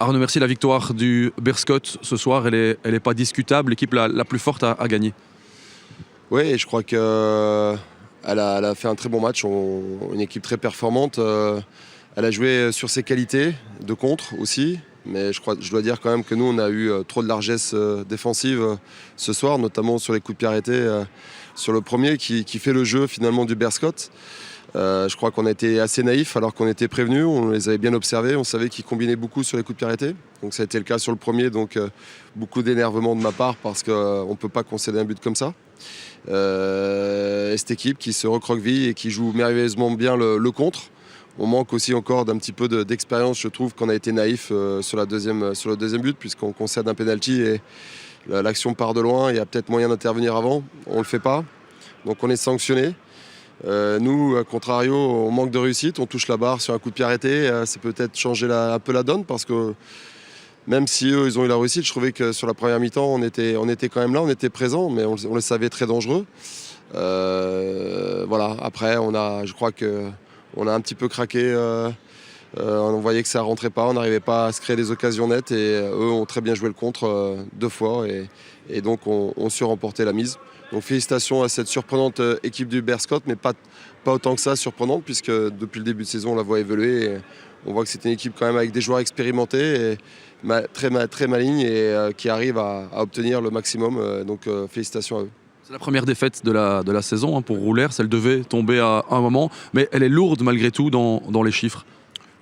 Arnaud, merci. La victoire du Berscott ce soir, elle est pas discutable. L'équipe la plus forte a gagné. Oui, je crois qu'elle elle a fait un très bon match. Une équipe très performante. Elle a joué sur ses qualités de contre aussi. Mais je dois dire quand même que nous, on a eu trop de largesse défensive ce soir, notamment sur les coups de pied arrêtés. Sur le premier qui fait le jeu finalement du Berscott. Je crois qu'on a été assez naïfs alors qu'on était prévenus, on les avait bien observés, on savait qu'ils combinaient beaucoup sur les coups de pied arrêtés. Donc ça a été le cas sur le premier, donc beaucoup d'énervement de ma part parce qu'on ne peut pas concéder un but comme ça. Et cette équipe qui se recroqueville et qui joue merveilleusement bien le contre. On manque aussi encore d'un petit peu d'expérience, je trouve qu'on a été naïf sur le deuxième but puisqu'on concède un penalty et l'action part de loin, il y a peut-être moyen d'intervenir avant, on ne le fait pas, donc on est sanctionné. Nous, à contrario, on manque de réussite, on touche la barre sur un coup de pied arrêté, ça peut peut-être changer un peu la donne parce que même si eux ils ont eu la réussite, je trouvais que sur la première mi-temps on était quand même là, on était présent, mais on le savait très dangereux. Voilà, après je crois qu'on a un petit peu craqué, on voyait que ça ne rentrait pas, on n'arrivait pas à se créer des occasions nettes et eux ont très bien joué le contre 2 fois et donc on surremportait la mise. Donc félicitations à cette surprenante équipe du Berscott, mais pas autant que ça surprenante, puisque depuis le début de saison, on la voit évoluer. Et on voit que c'est une équipe quand même avec des joueurs expérimentés, et très maligne et qui arrive à obtenir le maximum. Donc félicitations à eux. C'est la première défaite de la saison pour Roulers. Elle devait tomber à un moment, mais elle est lourde malgré tout dans les chiffres.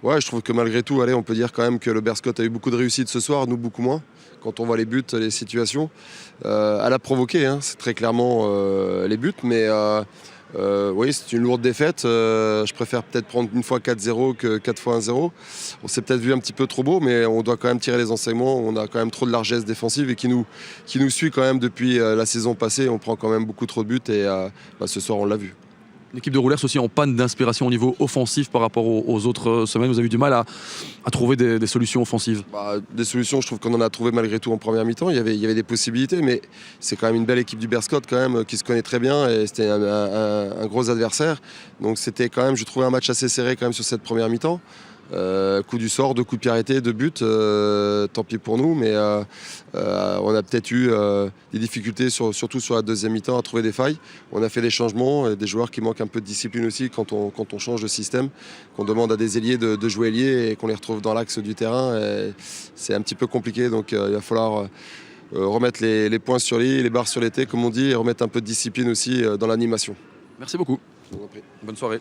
Ouais, je trouve que malgré tout, on peut dire quand même que le Berscott a eu beaucoup de réussite ce soir, nous beaucoup moins. Quand on voit les buts, les situations, elle a provoqué, c'est très clairement les buts, mais oui, c'est une lourde défaite. Je préfère peut-être prendre une fois 4-0 que 4 fois 1-0. On s'est peut-être vu un petit peu trop beau, mais on doit quand même tirer les enseignements. On a quand même trop de largesse défensive et qui nous suit quand même depuis la saison passée. On prend quand même beaucoup trop de buts et ce soir, on l'a vu. L'équipe de Roulers aussi en panne d'inspiration au niveau offensif par rapport aux autres semaines. Vous avez eu du mal à trouver des solutions offensives. Des solutions, je trouve qu'on en a trouvé malgré tout en première mi-temps. Il y avait des possibilités, mais c'est quand même une belle équipe du Berscott quand même, qui se connaît très bien et c'était un gros adversaire. Donc c'était quand même, je trouvais un match assez serré quand même sur cette première mi-temps. Coup du sort, 2 coups de pied arrêtés, 2 buts, tant pis pour nous, mais on a peut-être eu des difficultés, surtout sur la deuxième mi-temps, à trouver des failles. On a fait des changements, des joueurs qui manquent un peu de discipline aussi quand on change de système, qu'on demande à des ailiers de jouer ailier et qu'on les retrouve dans l'axe du terrain. C'est un petit peu compliqué, donc il va falloir remettre les points sur les barres sur les T, comme on dit, et remettre un peu de discipline aussi dans l'animation. Merci beaucoup. Bonne soirée.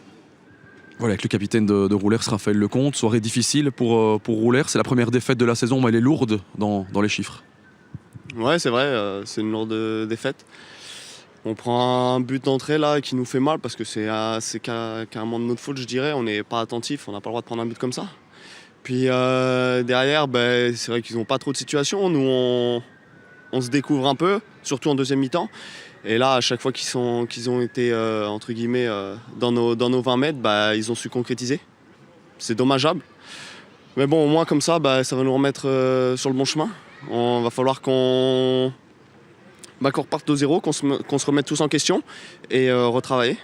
Voilà, avec le capitaine de Roulers, Raphaël Lecomte. Soirée difficile pour Roulers. C'est la première défaite de la saison, mais elle est lourde dans les chiffres. Ouais, c'est vrai, c'est une lourde défaite. On prend un but d'entrée là qui nous fait mal parce que c'est carrément de notre faute, je dirais. On n'est pas attentif, on n'a pas le droit de prendre un but comme ça. Puis derrière, c'est vrai qu'ils n'ont pas trop de situations. Nous, on se découvre un peu, surtout en deuxième mi-temps. Et là, à chaque fois qu'ils ont été entre guillemets dans nos 20 mètres, ils ont su concrétiser. C'est dommageable. Mais bon, au moins comme ça, ça va nous remettre sur le bon chemin. On va falloir qu'on reparte de zéro, qu'on se remette tous en question et retravailler.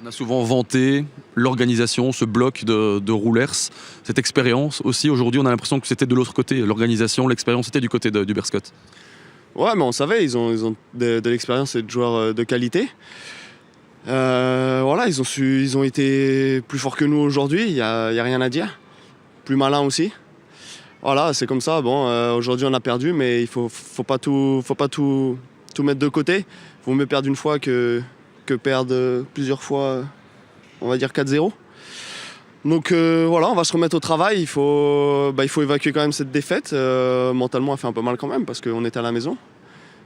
On a souvent vanté l'organisation, ce bloc de Roulers, cette expérience aussi. Aujourd'hui, on a l'impression que c'était de l'autre côté. L'organisation, l'expérience était du côté du Berscott. Ouais, mais on savait, ils ont de l'expérience et de joueurs de qualité. Voilà, ils ont été plus forts que nous aujourd'hui, il y a rien à dire. Plus malins aussi. Voilà, c'est comme ça. Bon, aujourd'hui on a perdu, mais il faut pas tout mettre de côté. Il vaut mieux perdre une fois que perdre plusieurs fois, on va dire 4-0. Donc voilà, on va se remettre au travail. Il faut évacuer quand même cette défaite. Mentalement, elle fait un peu mal quand même parce qu'on était à la maison.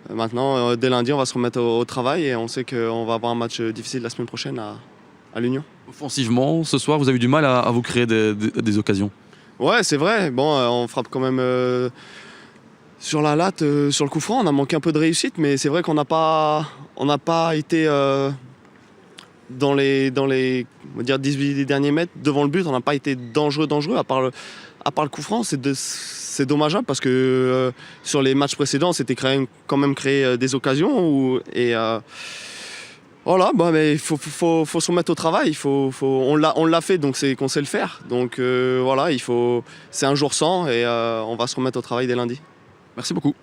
Maintenant, dès lundi, on va se remettre au travail et on sait qu'on va avoir un match difficile la semaine prochaine à l'Union. Offensivement, ce soir, vous avez du mal à vous créer des occasions. Ouais, c'est vrai. Bon, on frappe quand même sur la latte, sur le coup franc. On a manqué un peu de réussite, mais c'est vrai qu'on n'a pas été dans les on va dire 18 derniers mètres devant le but. On n'a pas été dangereux à part le coup franc. C'est dommageable parce que sur les matchs précédents, on s'était quand même créé des occasions et Voilà, mais il faut se remettre au travail. On l'a fait, donc c'est qu'on sait le faire. Donc voilà, c'est un jour sans et on va se remettre au travail dès lundi. Merci beaucoup.